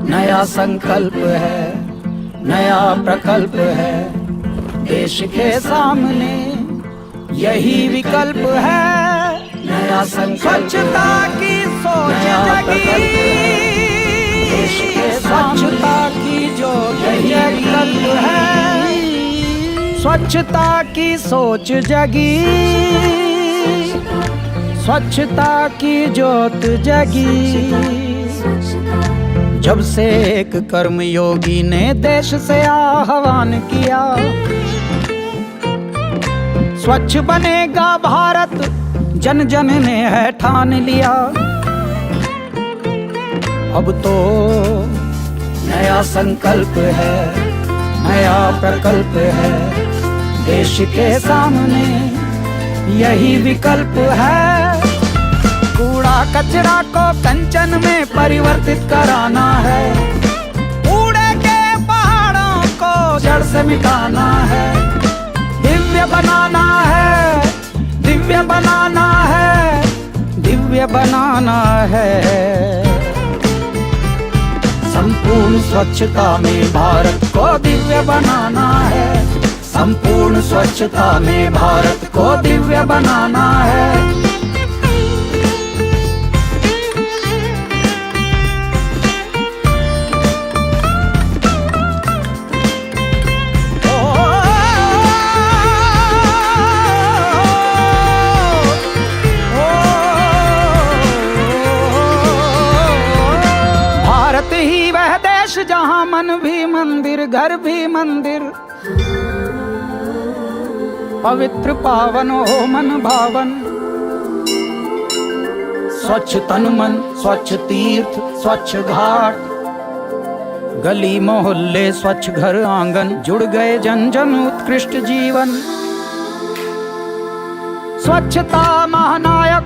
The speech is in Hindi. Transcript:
नया संकल्प है, नया प्रकल्प है, देश के सामने यही विकल्प है। नया संकल्प, स्वच्छता की सोच जगी, देश के स्वच्छता की जो यही विकल्प है। स्वच्छता की सोच जगी, स्वच्छता की ज्योत जगी। जब से एक कर्मयोगी ने देश से आह्वान किया, स्वच्छ बनेगा भारत, जन जन ने है ठान लिया। अब तो नया संकल्प है, नया प्रकल्प है, देश के सामने यही विकल्प है। कूड़ा कचरा को कंचन में परिवर्तित कराना है, कूड़े के पहाड़ों को जड़ से मिटाना है, दिव्य बनाना है, दिव्य बनाना है, दिव्य बनाना है। संपूर्ण स्वच्छता में भारत को दिव्य बनाना है, संपूर्ण स्वच्छता में भारत को दिव्य बनाना है। भारत ही वह देश जहां मन भी मंदिर, घर भी मंदिर, पवित्र पावन हो मन भावन। स्वच्छ तन मन, स्वच्छ तीर्थ, स्वच्छ घाट, गली मोहल्ले स्वच्छ घर आंगन, जुड़ गए जन जन उत्कृष्ट जीवन। स्वच्छता महानायक